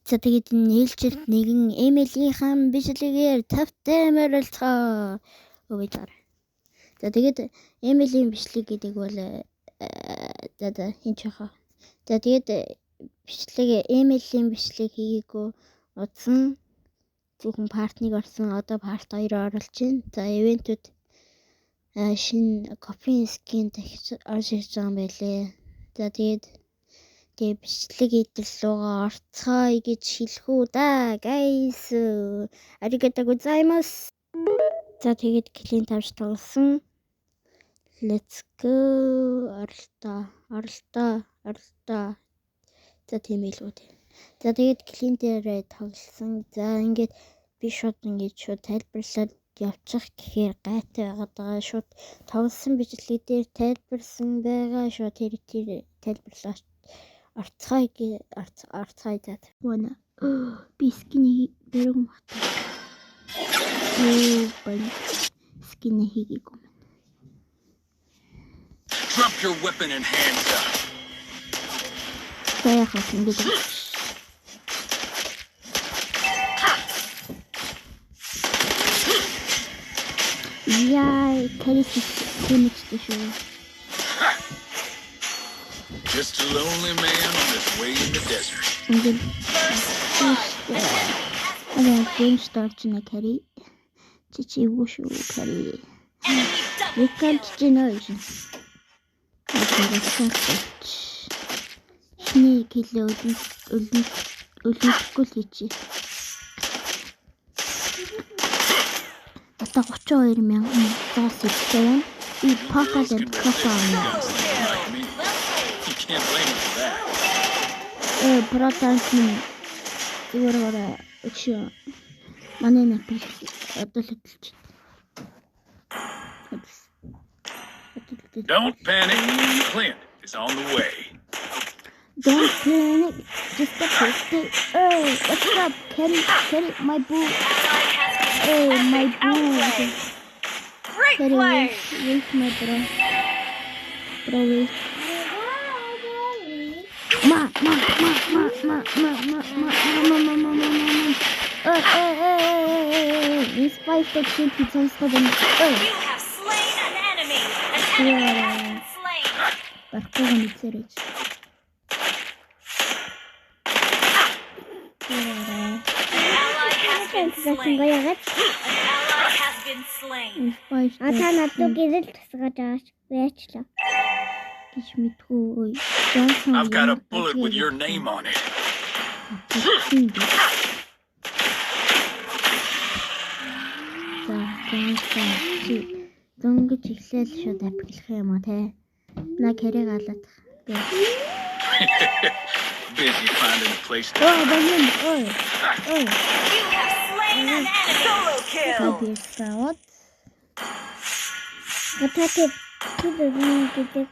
За тэгээд нээлжилт нэгэн Эмилийнхэн бичлэгээр тавтай морилцгоо өгöj байгаа. За тэгээд Эмилийн бичлэг гэдэг бол за хин ч яхаа. За тэгээд бичлэг Эмилийн бичлэг хийгээгүй удсан зөвхөн партныг орсон. Одоо парт 2-оор оролж байна. За ивентүүд шинэ кофе скин дахиж орж ирж байгаа юм байлээ. За тэгээд бичлэг идэл руугаа орцгоё гэж хэлэх үү да guys. Аригато гозаймас. За тэгээд клиент авч тоглосон. Let's go. Оролтоо. За тийм илүү тийм. За тэгээд клиентээрээ тоглосон. За ингээд би шууд тайлбарлаад явчих гэхээр гайтай байгаа. Шууд тоглосон бичлэг дээр тайлбарсан байгаа. Шууд тэр тайлбарлаач. Орцгой зад. Вона. Би скины бэрэг мат. Скины хийгээгүй. Drop your weapon and hands up. Яахаа ингэж. Яй, кэрис тэмчтэй шүү. Just a lonely man on his way in the desert. Game start na carry. Chichi wushu carry. You can't generation. Шний килээ өлөхгүй л хийчих. Одоо 32,000 зэвтэй байна. Би покален кофаа. Can't blame him for that. Протансын өөрөөр өчөө манай напил одоо л хэлчих. Don't panic. Clint is on the way. Don't panic. Just the first day. Oh, what's up? Carry my boo. Oh, my boo. Great play. Wait, my bro. Wait. Ma. This fight that should be so stubborn. You have slain an enemy. An enemy has been slain. Паркурын эцэрэж. Ally has been slain. An ally has been slain. Та надад гэрэл тусгаж байгаач байчлаа. Гэж мэдгүй. I've got a bullet with your name on it. Дөнгөж ихлээл шууд апплих юм уу те. На кэрэг алаад. Busy finding a place to. Ой. You have slain an enemy. Solo kill. Бисгавт. Гататэй түлэн гэдэг.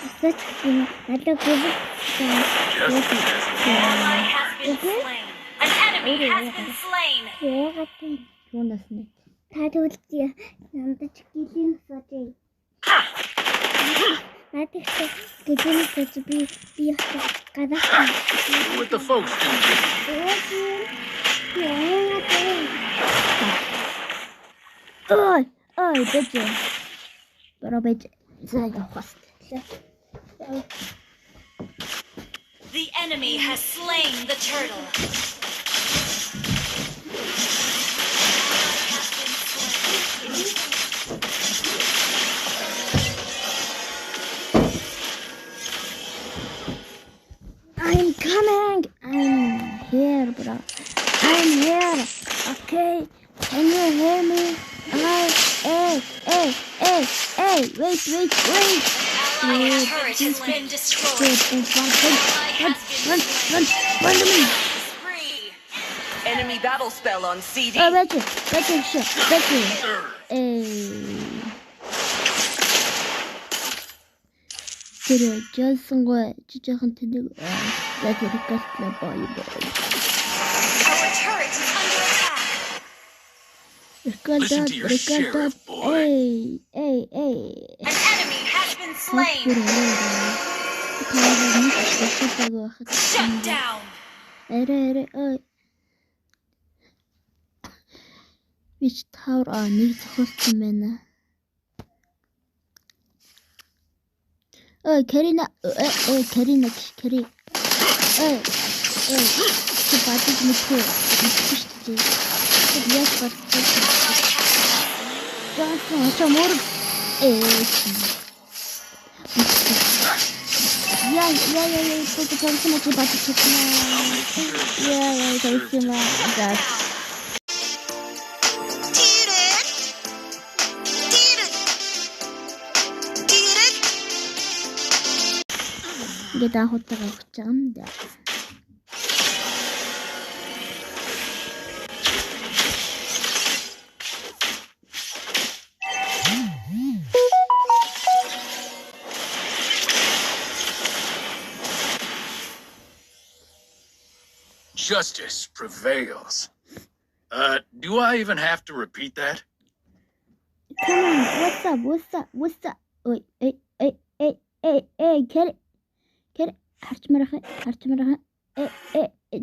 Асаач надад гүрэл. Just Ally has been slain. An enemy has been slain. Яагаад юунаас нэ? Та тэгвэл намдаж гэлэн сожээ. Надад гэлэн сож би гадаа. with the folks do. Ой, бэжэ. Бэжэ. Заяа хаст. The enemy has slain the turtle. I'm coming. I'm here, bro. I'm here. Okay. Can you hear me? Hey. Wait. Ally turret has been destroyed. Run to me. Spree. Enemy battle spell on CD. Betty. Тэр жолсон гоо жижигхэн тэнэг тэр галтлаа бай. Our turret is under attack. Listen to your sheriff, boy. Hey. An enemy has been slain. Shut down. Арай ой. Вич тавар нэг зохиолсон байна. Ой, Карина. Карина. Чи бадаж мэдгүй шүү дээ. Яг бадаж. Яасан мөр. Я, что-то кончено не бадаж. Я, кончено. Да. Где-то охота в чем, да. Justice prevails. Do I even have to repeat that? Come on, what's up? Wait, get it. Harch maraha.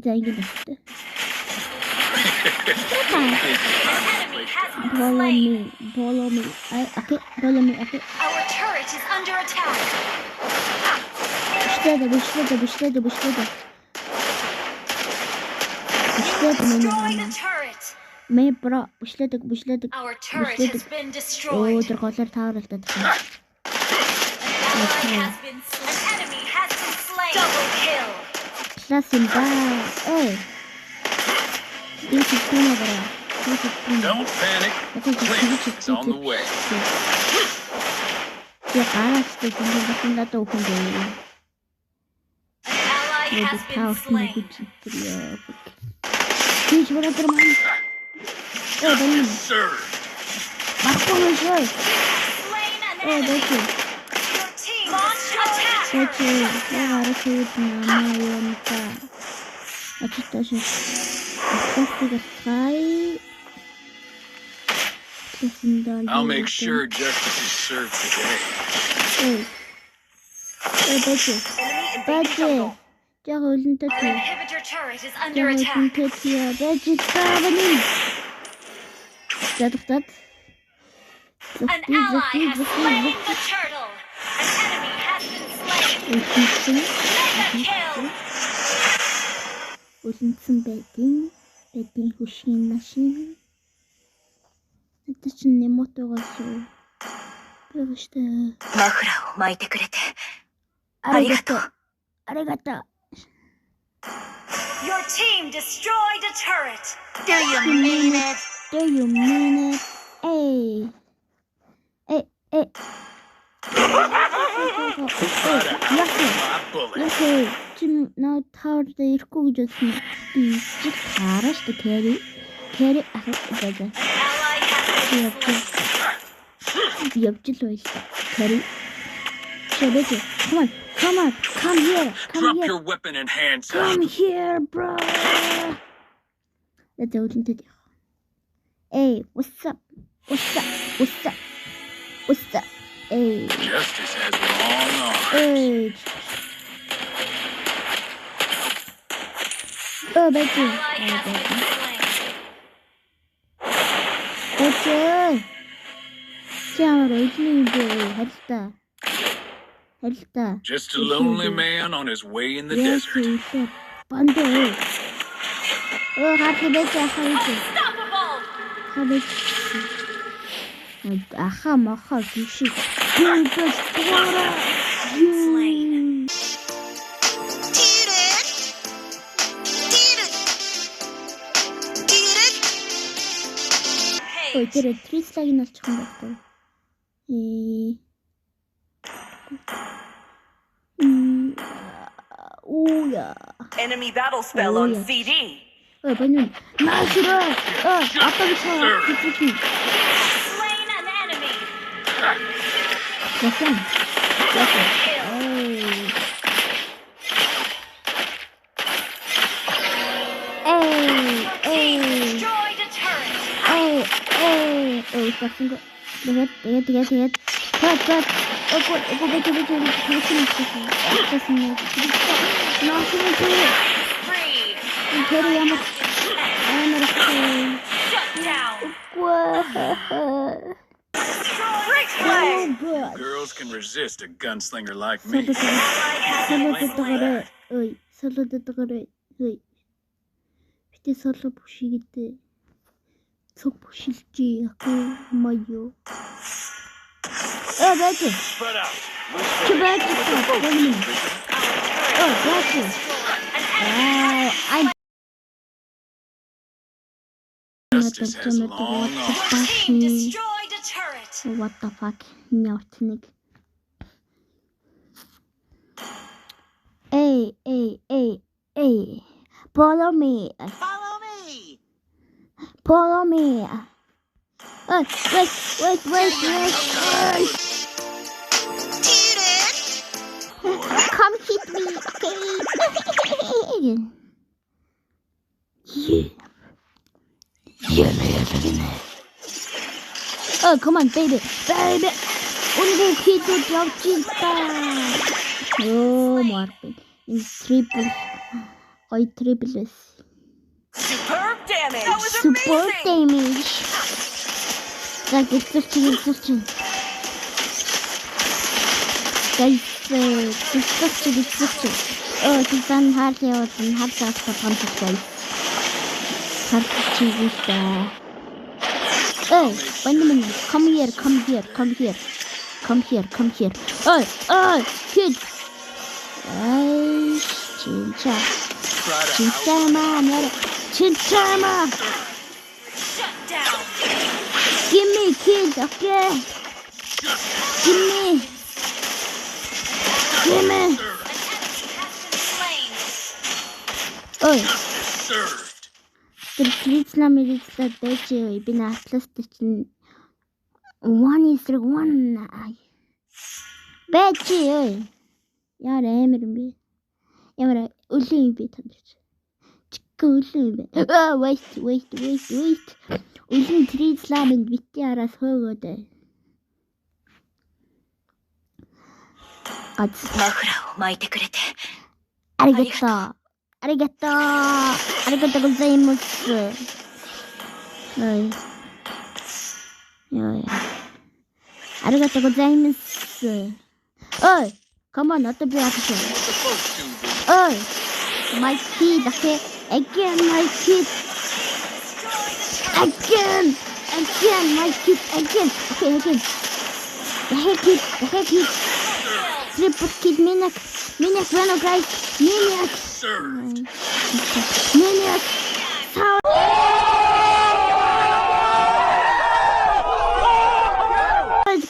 Dang it. Follow me. Okay. Our turret is under attack. Быстрее. Destroy the turret. Мэй бро, быстрее. Our turret has been destroyed. Дөрголоор тааралдаад An enemy has been slain. Double kill. Класс юм да. This is bro. Don't panic. Blink is on the way. Я гараачтай гинэ надад өгөн дээ. An ally has been slain. Тийч братар маань. Дэн. Sir. Баггүй шой. Slain an enemy. Дэчи. Your team launched attack. Яарах намаянта. Ачташ. I'll make sure justice is served today. Дэчи. Our inhibitor turret is under attack. An ally has slain the turtle. An enemy has been slain. Mega kill. Үлэнсэн байдгийн хөшгийн машин. Надад чинь немотогоос уу. Бэгштэй. マフラーを巻いてくれて Аригато. Your team destroyed a turret. Do you mean it? Hey. My bullet. Яхэ чи наа таард ирэхгүй гэж бодсон. Би чи таараш та Кэри ахаа байгаа. Ally has been slain. Явж л байл. Кэри. Шэбэжи. Come here. Drop your weapon and hands up. Come here, bro. Let's go into the. Hey, what's up? Hey. Justice has long arms. Hey. Oh, baby. Ally has been slain. Baby. Ciao, Harita. Just a lonely man on his way in the desert. Bando. Oh, happy birthday, Unstoppable. happy. Aha, maha, güçlü. Slain. Ой, тэр 300-ыг нь олчих юм байна. Ooh. Enemy battle spell on CD. Ой, понятно. Нахера! Slain an enemy. Зачем? Destroyed a turret. Таксын го. Тэгээд. Тат. Окей. Free. тэр ямар Shut down. Great play. Girls can resist a gunslinger like me. солодотогоорой. Ой. Битээ соло бүшигдээ. Цог бүшилжээ яхаа маяо. Баач. Spread out. Баач. Баач. Justice has long arms. Team destroyed a turret. What the fuck? Нёртник. Hey. Follow me. Follow me. Wait. Come hit me, okay? Oh, come on, baby. 오늘 키도 잡진다. 오, 뭐할까? 트리플. 거의 트리플레스. Superb damage. That was Super amazing. damage. 자, 객석진. 객석진. 일단 하세요. 합사서 감사해요. 감사치고 있다. Wait a minute. Come here. Kid. 진짜. 진짜마. Shut down. Give me, kid, okay? Give me. An enemy has been slain. Served. Тэр Крислам дэжээ би натласт чинь one бэжи яар амир юм бэ ямар өлөө юм бэ танд чиг өлөө юм бэ wait өлөн Крисламд битти араас хөөгөөд гац マフラーを巻いてくれて。ありがとうございます。はい。ありがとうございます。おい、come on, not to be action. Supposed to be. おい、my kid だけ。Again, my kid. Again, my kid. Again. Okay. The head kid. Triple kid, Maniac, run, guys. Maniac. Served. Maniac.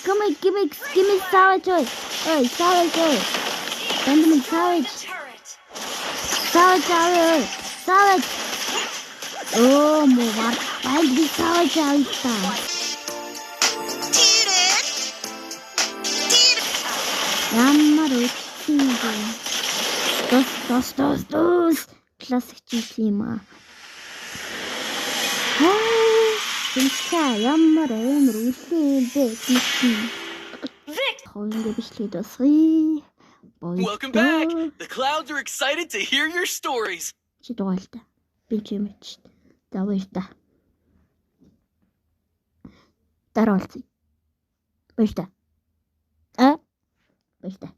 Come on, give me Savage. Oi, Savage. Benjamin Savage. Savage. Oh, more what? I'll be Savage out. Ямар үгүй. Dos. Classic GT-ма. 진짜 ямар амар үлээ бэ. Хоолны бичлэгдээ. Welcome back! The clouds are excited to hear your stories. Чи дугаалта. Би ч юм чи. Давайта. Дараалцъя. Баяртай. Баяртай.